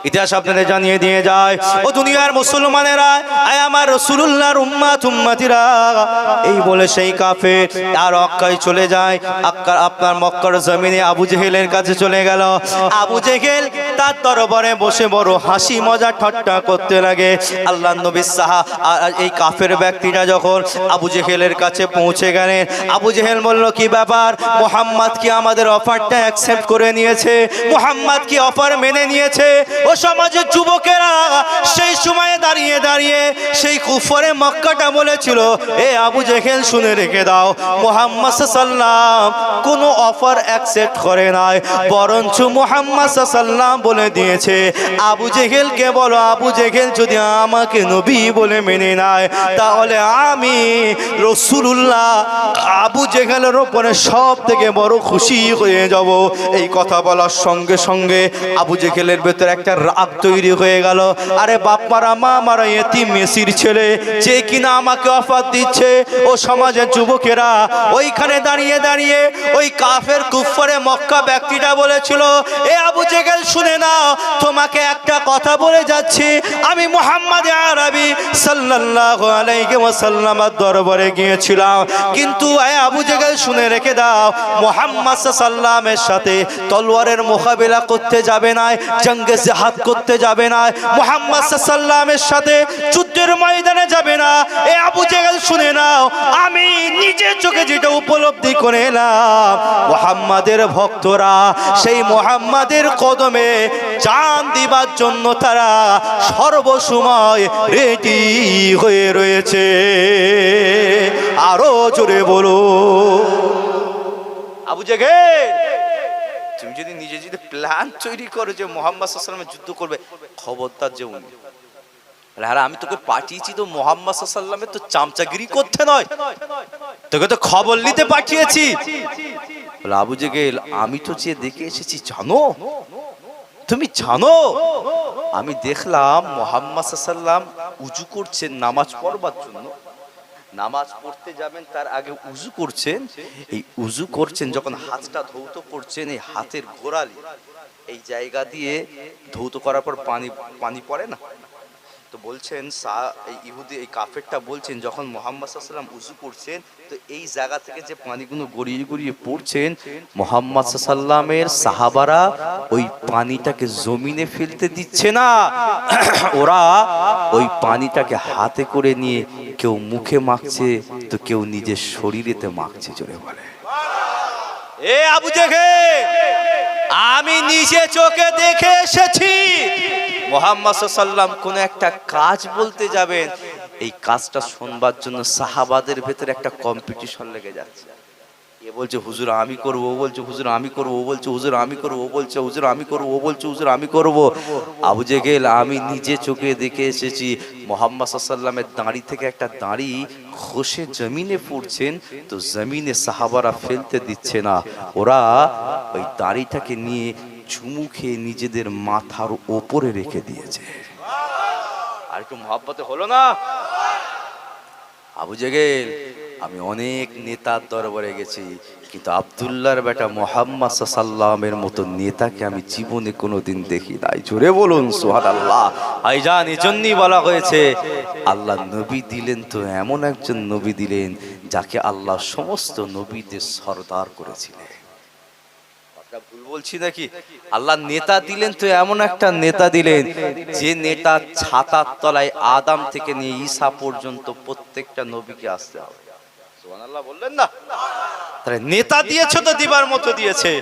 ইতিহাস আপনাদের জানিয়ে দিয়ে যায়, ও দুনিয়ার মুসলমানেরা, আয় আমার রাসূলুল্লাহর উম্মতিরা, এই বলে সেই কাফের আর মক্কায় চলে যায়। আপনার মক্কার জমিনে আবু জেহেলের কাছে চলে গেল। আবু জেহেল তার দরবারে বসে বড় হাসি মজা ঠাট্টা করতে লাগে। আল্লাহর নবী এই কাফের ব্যক্তিটা যখন আবু জেহেলের কাছে পৌঁছে গেলেন, আবু জেহেল বলল, কি ব্যাপার, মুহাম্মদ কি আমাদের অফারটা অ্যাকসেপ্ট করে নিয়েছে? মুহাম্মদ কি অফার মেনে নিয়েছে? ও সমাজের যুবকেরা সেই সময়ে দাঁড়িয়ে দাঁড়িয়ে সেই কুফরে মক্কাটা বলেছিল, এ আবু জেহেল শুনে রেখে দাও, মুহাম্মদ সাল্লাল্লাহু কোনো অফার অ্যাকসেপ্ট করে নাই, বরঞ্চ মুহাম্মদ সাল্লাল্লাহু বলে দিয়েছে, আবু জেহেলকে বলো, আবু জেহেল যদি আমাকে নবী বলে মেনে নেয় তাহলে আমি রাসূলুল্লাহ আবু জেহেলের উপরে সব থেকে বড় খুশি হয়ে যাব। এই কথা বলার সঙ্গে সঙ্গে আবু জেহেলের ভেতরে একটা রাগ তৈরি হয়ে গেল। আরে বাপ্পারা মা মারা এতিম মেসির ছেলে, যে কিনা আমাকে অফার দিচ্ছে। ও সমাজের যুবকেরা ওইখানে দাঁড়িয়ে দাঁড়িয়ে ওই কাফের কুফরে মক্কা ব্যক্তিটা বলেছিল, এ আবু জেহেল শুনে নাও, তোমাকে একটা কথা বলে যাচ্ছি, আমি মুহাম্মদ আরবি সাল্লাল্লাহু আলাইহি ওয়াসাল্লামের দরবারে গিয়েছিলাম, কিন্তু এ আবু জেহেল শুনে রেখে দাও, মুহাম্মদ সাল্লামের সাথে তলোয়ারের মোকাবেলা করতে যাবে না, জঙ্গে জিহাদ করতে যাবে না, মুহাম্মদ সাল্লামের সাথে যুদ্ধের ময়দানে যাবে না। এ আবু জেহেল শুনে নাও, আমি নিজের চোখে যেটা উপলব্ধি করে এলাম, মুহাম্মাদের ভক্তরা সেই মুহাম্মাদের কদমে জান দিবার জন্য তারা সর্বসময় রেডি হয়ে রয়েছে। আরো জোরে বলো। আবু জেহেল, তুমি যদি নিজে যদি প্ল্যান তৈরি করো যে মুহাম্মদ সাল্লাল্লাহু আলাইহি ওয়াসাল্লামের যুদ্ধ করবে, খবরদার যে উনি, আরে আমি তোকে পাঠিয়েছি তো মুহাম্মদ সাল্লাল্লাহু আলাইহি ওয়াসাল্লামের তো চামচাগিরি করতে নয়, তোকে তো খবর নিতে পাঠিয়েছি। বলে আবু জেহেল, আমি তো যে দেখে এসেছি, জানো, তুমি জানো, আমি দেখলাম মুহাম্মদ সাল্লাল্লাহু আলাইহি ওয়াসাল্লাম উযু করছেন নামাজ পড়বার জন্য, নামাজ পড়তে যাবেন তার আগে উযু করছেন, এই উযু করছেন যখন হাতটা ধৌত করছেন, এই হাতের গোড়ালি এই জায়গা দিয়ে ধৌত করার পর পানি পড়ে না, তো বলছেন এই ইহুদি এই কাফেরটা বলছেন, যখন মুহাম্মদ সাল্লাল্লাহু আলাইহি ওয়াসাল্লাম উযু করছেন তো এই জায়গা থেকে যে পানিগুলো গড়িয়ে গড়িয়ে পড়ছেন, মুহাম্মদ সাল্লাল্লাহু আলাইহি ওয়াসাল্লামের সাহাবারা ওই পানিটাকে জমিনে ফেলতে দিচ্ছে না, ওরা ওই পানিটাকে হাতে করে নিয়ে কেউ মুখে মাখছে তো কেউ নিজের শরীরেতে মাখছে। জোরে বলে। এ আবু জেহেল, আমি নিজে চোখে দেখে এসেছি, মুহাম্মদ সাল্লাল্লাহু আলাইহি ওয়াসাল্লাম কোন একটা কাজ বলতে যাবেন, এই কাজটা শুনবার জন্য সাহাবাদের ভেতরে একটা কম্পিটিশন লেগে যাচ্ছে। এ বলছে হুজুর আমি করব, ও বলছে হুজুর আমি করব, ও বলছে হুজুর আমি করব, ও বলছে হুজুর আমি করব, ও বলছে হুজুর আমি করব। আবু জেহেল, আমি নিজে চোখে দেখে এসেছি, মুহাম্মদ সাল্লাল্লাহু আলাইহি ওয়াসাল্লামের দাঁড়ি থেকে একটা দাঁড়ি খসে জমিনে পড়ছেন, তো জমিনে সাহাবারা ফেলতে দিচ্ছে না, ওরা ওই দাঁড়িটাকে নিয়ে চুমু খেয়ে নিজেদের মাথার ওপরে রেখে দিয়েছে। আর একটু মহব্বতে হলো না? আবু জেহেল, আমি অনেক নেতার দরবারে গেছি, কিন্তু আব্দুল্লাহর বেটা মুহাম্মদ সাল্লাল্লাহু আলাইহি ওয়াসাল্লামের মতো নেতাকে আমি জীবনে কোনোদিন দেখি নাই। জোরে বলুন সুবহানাল্লাহ। ভাইজান, এজন্যই বলা হয়েছে আল্লাহ নবী দিলেন তো এমন একজন নবী দিলেন যাকে আল্লাহ সমস্ত নবীদের সরদার করেছিলেন। ভুল বলছি নাকি? আল্লাহ নেতা দিলেন তো এমন একটা নেতা দিলেন যে নেতা ছাতার তলায় আদম থেকে নিয়ে ঈসা পর্যন্ত প্রত্যেকটা নবীকে আসতে হবে। সুবহানাল্লাহ বললেন না? তাহলে নেতা দিয়েছে তো দিবার মতো দিয়েছে,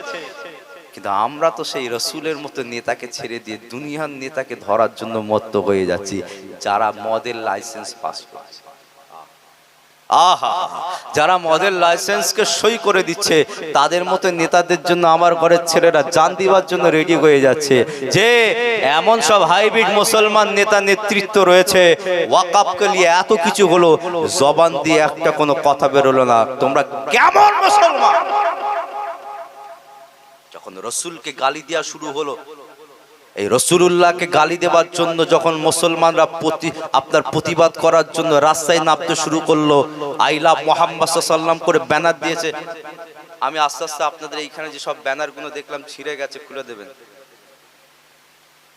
কিন্তু আমরা তো সেই রাসূলের মতো নেতাকে ছেড়ে দিয়ে দুনিয়ার নেতাকে ধরার জন্য মত্ত হয়ে যাচ্ছি, যারা মদের লাইসেন্স পাস করেছে। আহা, যারা মদের লাইসেন্সকে সই করে দিচ্ছে, তাদের মতো নেতাদের জন্য আমার ঘরের ছেলেরা জান দিবার জন্য রেডি হয়ে যাচ্ছে। যে এমন সব হাইব্রিড মুসলমান নেতা নেতৃত্ব রয়েছে, ওয়াকফকে নিয়ে এত কিছু হলো, জবান দিয়ে একটা কোনো কথা বেরোলো না। তোমরা কেমন মুসলমান? যখন রাসূলকে গালি দেওয়া শুরু হলো, এই রাসূলুল্লাহকে গালি দেবার জন্য যখন মুসলমানরা আপনার প্রতিবাদ করার জন্য রাস্তায় নামতে শুরু করলো, আই লাভ মুহাম্মদ সাল্লাল্লাহু আলাইহি ওয়াসাল্লাম করে ব্যানার দিয়েছে। আমি আস্তে আস্তে আপনাদের এইখানে যে সব ব্যানারগুলো দেখলাম ছিঁড়ে গেছে, খুলে দেবেন।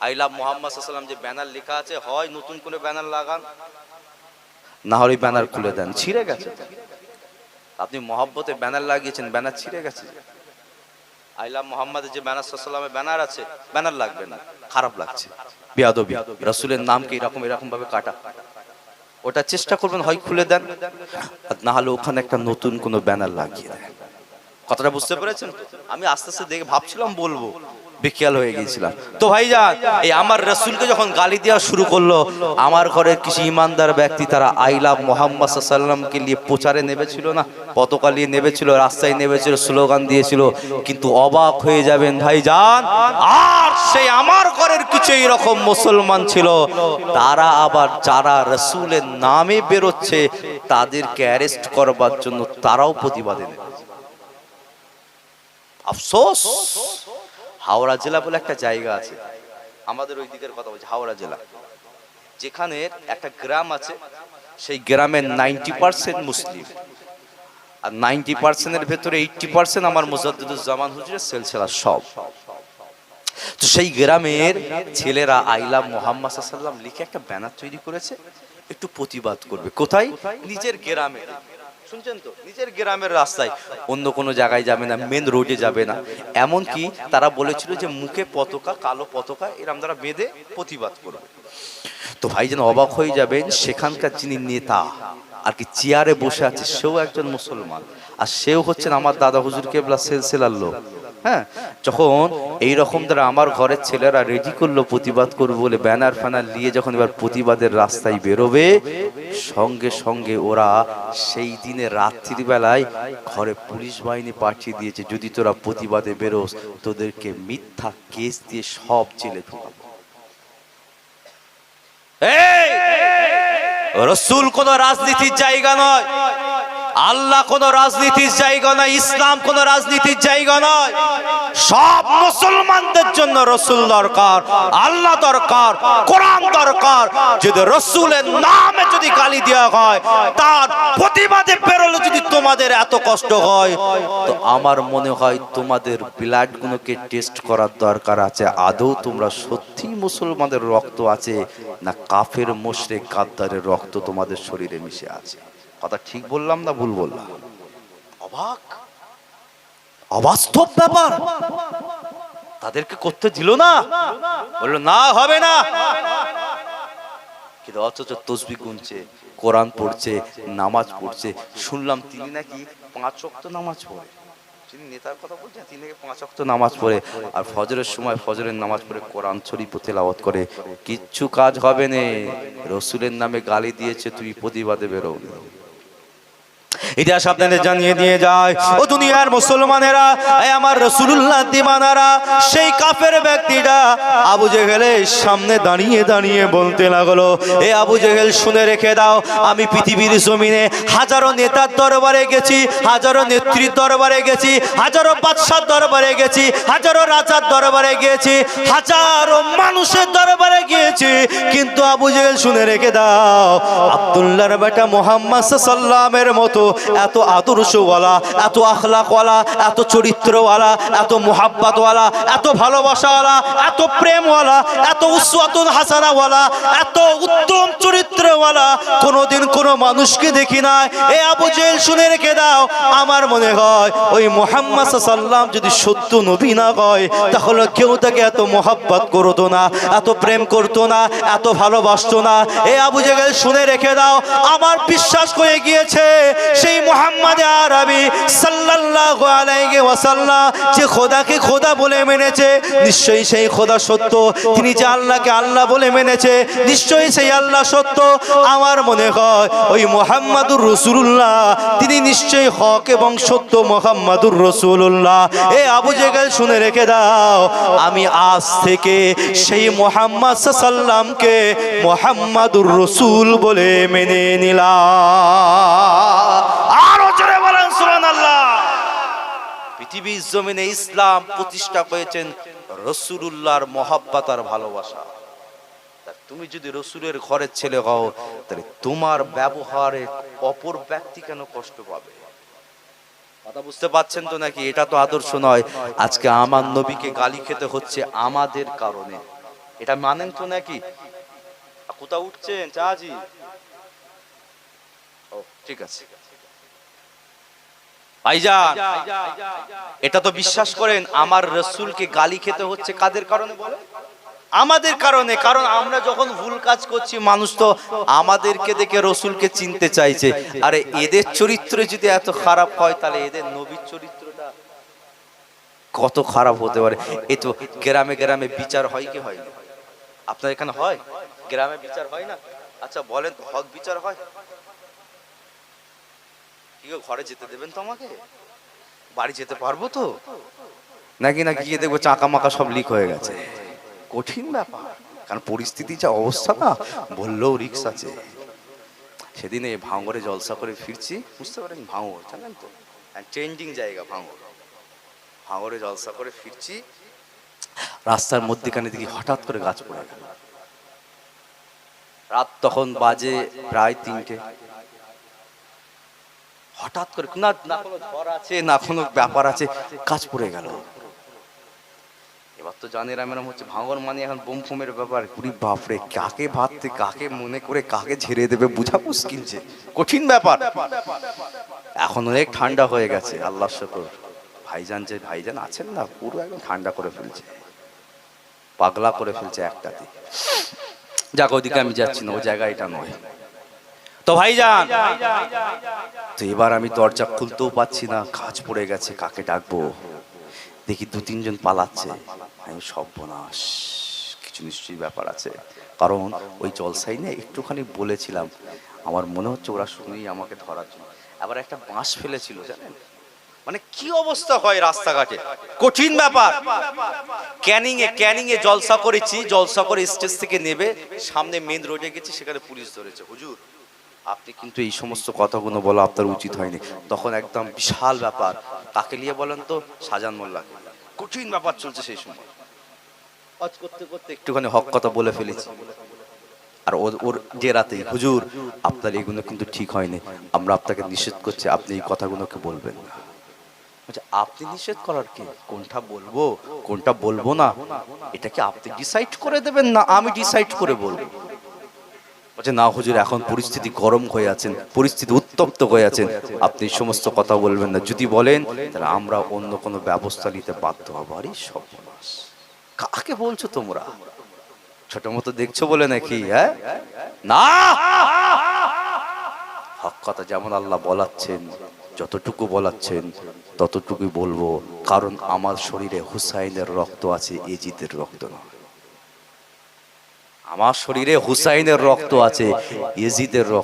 আই লাভ মোহাম্মদ সাল্লাম যে ব্যানার লেখা আছে, হয় নতুন করে ব্যানার লাগান, না হলে ব্যানার খুলে দেন, ছিঁড়ে গেছে। আপনি মহব্বতে ব্যানার লাগিয়েছেন, ব্যানার ছিঁড়ে গেছে। আই লাভ মোহাম্মদের যে ব্যানার সাল্লামের ব্যানার আছে, ব্যানার লাগবে না, খারাপ লাগছে, বিয়াদবি। রাসূলের নামকে এরকম ভাবে কাটা, ওটা চেষ্টা করবেন হয় খুলে দেন, না হলে ওখানে একটা নতুন কোনো ব্যানার লাগিয়ে দেন। কথাটা বুঝতে পেরেছেন? আমি আস্তে আস্তে দেখে ভাবছিলাম বলবো, বেখেয়াল হয়ে গিয়েছিলাম। তো ভাইজান, এই আমার রাসূলকে যখন গালি দেওয়া শুরু করলো, আমার ঘরের কিছু ইমানদার ব্যক্তি তারা আই লাভ মোহাম্মদ সাল্লামকে নিয়ে প্রচারে নেমেছিল না, পতাকা নিয়ে নেমেছিল, রাস্তায় নেমেছিল, স্লোগান দিয়েছিল। কিন্তু অবাক হয়ে যাবেন ভাইজান, আর সেই আমার ঘরের কিছু এরকম মুসলমান ছিল, তারা আবার যারা রাসূলের নামে বেরোচ্ছে তাদেরকে অ্যারেস্ট করবার জন্য তারাও প্রতিবাদে নেমেছে। আফসোস, হাওড়া জেলা বলে একটা জায়গা আছে, আমাদের ওই দিকের কথা বলছি, হাওড়া জেলা, যেখানে একটা গ্রাম আছে, সেই গ্রামের 90% মুসলিম, আর 90%-এর ভেতরে 80% আমার মুজাদ্দিদুজ্জামান হুজুরের সিলসিলা সব। তো সেই গ্রামের ছেলেরা আই লাভ মোহাম্মদ সাল্লাম লিখে একটা ব্যানার তৈরি করেছে, একটু প্রতিবাদ করবে। কোথায়? নিজের গ্রামে, শুনছেন তো, নিজের গ্রামের রাস্তায়, অন্য কোনো জায়গায় যাবে না, মেন রোডে যাবে না। এমনকি তারা বলেছিল যে মুখে পতাকা, কালো পতাকা এরকম তারা বেঁধে প্রতিবাদ করবে। তো ভাইজান অবাক হয়ে যাবেন, সেখানকার যিনি নেতা আর কি চেয়ারে বসে আছে, সেও একজন মুসলমান, আর সেও হচ্ছেন আমার দাদা হুজুর কেবলা সিলসিলার লোক। হ্যাঁ, যখন এইরকম দ্বারা আমার ঘরের ছেলেরা রেডি করলো প্রতিবাদ করবে বলে, ব্যানার ফ্যানার নিয়ে যখন এবার প্রতিবাদের রাস্তায় বেরোবে, সঙ্গে সঙ্গে ওরা সেই দিনে রাত্রির বেলায় ঘরে পুলিশ বাহিনী পাঠিয়ে দিয়েছে, যদি তোরা প্রতিবাদে বেরোস তোদেরকে মিথ্যা কেস দিয়ে সব জেলে ঢুকাবো। রাসূল কোন রাজনীতির জায়গা নয়, আল্লাহ কোন রাজনীতির জায়গা নয়, ইসলাম কোন রাজনীতির জায়গা নয়। সব মুসলমানদের জন্য রাসূল দরকার, আল্লাহ দরকার, কোরআন দরকার। যদি রাসূলের নামে যদি গালি দেওয়া হয়, তার প্রতিবাদে বেরোলে যদি তোমাদের এত কষ্ট হয়, তো আমার মনে হয় তোমাদের ব্লাড গুলোকে টেস্ট করার দরকার আছে, আদৌ তোমরা সত্যি মুসলমানদের রক্ত আছে না কাফের মুশরিক গাদ্দারের রক্ত তোমাদের শরীরে মিশে আছে। কথা ঠিক বললাম না ভুল বললাম? অবাক, অবাস্তব ব্যাপার। তাদেরকে করতে দিল না, বললো না, হবে না। কিন্তু অথচ তসবিহ গুনছে, কোরআন পড়ছে, নামাজ পড়ছে। শুনলাম তিনি নাকি 5 ওয়াক্ত নামাজ পড়ে, তিনি নেতার কথা বলছেন, তিনি নাকি 5 ওয়াক্ত নামাজ পড়ে, আর ফজরের সময় ফজরের নামাজ পড়ে কোরআন শরীফ তেলাওয়াত করে। কিচ্ছু কাজ হবে না, রাসূলের নামে গালি দিয়েছে, তুই প্রতিবাদে বেরো। ইতিহাস আপনাদের জানিয়ে দিয়ে যায়, ও দুনিয়ার মুসলমানেরা, আমার রাসূলুল্লাহ দিওয়ানারা, সেই কাফের ব্যক্তিটা আবু জেহেলের সামনে দাঁড়িয়ে দাঁড়িয়ে বলতে লাগলো, এ আবু জেহেল শুনে রেখে দাও, আমি পৃথিবীর জমিনে হাজারো নেতার দরবারে গেছি, হাজারো নেত্রীর দরবারে গেছি, হাজারো বাদশার দরবারে গেছি, হাজারো রাজার দরবারে গিয়েছি, হাজারো মানুষের দরবারে গিয়েছি, কিন্তু আবু জেহেল শুনে রেখে দাও, আব্দুল্লাহর বেটা মুহাম্মদ সাল্লামের মতো এত আদর্শওয়ালা, এত আখলাকওয়ালা, এত চরিত্রওয়ালা, এত মুহাব্বতওয়ালা, এত ভালোবাসাওয়ালা, এত প্রেমওয়ালা, এত উসওয়াতুন হাসানাওয়ালা, এত উত্তম চরিত্রওয়ালা কোনোদিন কোনো মানুষকে দেখি না। এ আবু জেহেল শুনে রেখে দাও, আমার মনে হয় ওই মুহাম্মদ সাল্লাম যদি সত্য নবী না হয়, তাহলে কেউ তাকে এত মুহাব্বত করতো না, এত প্রেম করতো না, এত ভালোবাসতো না। এ আবু জেহেল শুনে রেখে দাও, আমার বিশ্বাস হয়ে গিয়েছে সেই মুহাম্মদ আরবি সাল্লাল্লাহু আলাইহি ওয়াসাল্লাম যে খোদাকে খোদা বলে মেনেছে, নিশ্চয়ই সেই খোদা সত্য। তিনি যে আল্লাহকে আল্লাহ বলে মেনেছে, নিশ্চয়ই সেই আল্লাহ সত্য। আমার মনে হয় ওই মুহাম্মাদুর রাসূলুল্লাহ তিনি নিশ্চয়ই হক এবং সত্য মুহাম্মাদুর রাসূলুল্লাহ। এ আবু জেহেল শুনে রেখে দাও, আমি আজ থেকে সেই মুহাম্মদ সাল্লামকে মুহাম্মাদুর রাসূল বলে মেনে নিলাম। আরো জোরে বলেন সুবহানাল্লাহ। পৃথিবীর জমিনে ইসলাম প্রতিষ্ঠা করেছেন রাসূলুল্লাহর মহব্বত আর ভালোবাসা। তুমি যদি রাসূলের ঘরের ছেলে হও, তাহলে তোমার ব্যবহারে অপর ব্যক্তি কেন কষ্ট পাবে? কথা বুঝতে পারছেন তো নাকি? এটা তো আদর্শ নয়। আজকে আমার নবীকে গালি খেতে হচ্ছে আমাদের কারণে, এটা মানেন তো নাকি? কোথাও উঠছেন চাচি? ও ঠিক আছে ভাইজান, এটা তো বিশ্বাস করেন আমার রাসূলকে গালি খেতে হচ্ছে কাদের কারণে বলে? আমাদের কারণে। কারণ আমরা যখন ভুল কাজ করছি মানুষ তো আমাদেরকে দেখে রাসূলকে চিনতে চাইছে। আরে এদের চরিত্র যদি এত খারাপ হয় তাহলে এদের নবীর চরিত্রটা কত খারাপ হতে পারে। এই তো গ্রামে গ্রামে বিচার হয় কি হয় না? আপনার এখানে হয়? গ্রামে বিচার হয় না? আচ্ছা বলেন তো, হক বিচার হয়? কি গো, ঘরে যেতে দেবেন তো আমাকে? বাড়ি যেতে পারবো তো নাকি? না গিয়ে দেখবো চাকা মাকা সব লিক হয়ে গেছে। কঠিন ব্যাপার, কারণ পরিস্থিতি যা অবস্থা না, বললেও রিস্ক আছে। সেদিনে ভাঙরে জলসা করে ফিরছি, বুঝতে পারেন ভাঙর জানেন তো, ট্রেন্ডিং জায়গা ভাঙর। ভাঙরে জলসা করে ফিরছি, রাস্তার মধ্যেখানে দেখি হঠাৎ করে গাছ পড়ে গেল। রাত তখন বাজে প্রায় 3টে। হঠাৎ করে না না কোনো ঝড় আছে না কোনো ব্যাপার আছে, গাছ পড়ে গেল। এবার তো জানেন এরম হচ্ছে ভাঙর মানে এখন বোম ফোমের ব্যাপার। পুরি বাপরে, কাকে ভাবতে কাকে মনে করে কাকে ঝেড়ে দেবে বুঝা মুশকিল, যে কঠিন ব্যাপার। এখন অনেক ঠান্ডা হয়ে গেছে, আল্লাহর শুকর। ভাইজান যে ভাইজান আছেন না, পুরো একদম ঠান্ডা করে ফেলছে, পাগলা করে ফেলছে একটাতে। যাক ওদিকে আমি যাচ্ছি না, ও জায়গা এটা নয়। তো ভাইজান, তো এবার আমি দরজা খুলতেও পাচ্ছি না, কাজ পড়ে গেছে, কাকে ডাকবো? দেখি 2-3 জন পালাচ্ছে। আমি সর্বনাশ, কিছু নিশ্চয়ই ব্যাপার আছে। কারণ ওই জলসাই না একটুখানি বলেছিলাম, আমার মনে হচ্ছে ওরা শুনেই আমাকে ধরার জন্য। আবার একটা বাঁশ ফেলেছিল জানেন, মানে কি অবস্থা হয় রাস্তাঘাটে, কঠিন ব্যাপার। ক্যানিং এ জলসা করেছি, জলসা করে স্টেজ থেকে নেবে সামনে মেন রোডে গেছি, সেখানে পুলিশ ধরেছে। হুজুর আপনি কিন্তু এই সমস্ত কথাগুলো বলা আপনার উচিত হয়নি। তখন একদম বিশাল ব্যাপার। কাকে নিয়ে বলেন তো? শাহজাহান মোল্লাকে। কঠিন ব্যাপার চলছে সেই সময়। কাজ করতে করতে একটুখানি হক কথা বলে ফেলেছি। আর ওর ডেরাতে, হুজুর আপনার এগুলো কিন্তু ঠিক হয়নি, আমরা আপনাকে নিষেধ করছি, আপনি এই কথাগুলোকে বলবেন না। আপনি নিষেধ করার কি? কোনটা বলবো কোনটা বলবো না এটা কি আপনি ডিসাইড করে দেবেন না আমি ডিসাইড করে বলবো? বলছে না হুজুর, এখন পরিস্থিতি গরম হয়ে আছেন, পরিস্থিতি উত্তপ্ত হয়ে আছেন, আপনি সমস্ত কথা বলবেন না। যদি বলেন তাহলে আমরা অন্য কোনো ব্যবস্থা নিতে বাধ্য হব। আরে সর্বনাশ, কাকে বলছো তোমরা? ছোট মতো দেখছো বলে নাকি? হ্যাঁ না, হক কথা যেমন আল্লাহ বলাচ্ছেন, যতটুকু বলাচ্ছেন ততটুকুই বলবো। কারণ আমার শরীরে হুসাইনের রক্ত আছে, এজিদের রক্ত নয়। আমার শরীরে হুসাইনের রক্ত আছে, ইয়েজিদের রক্ত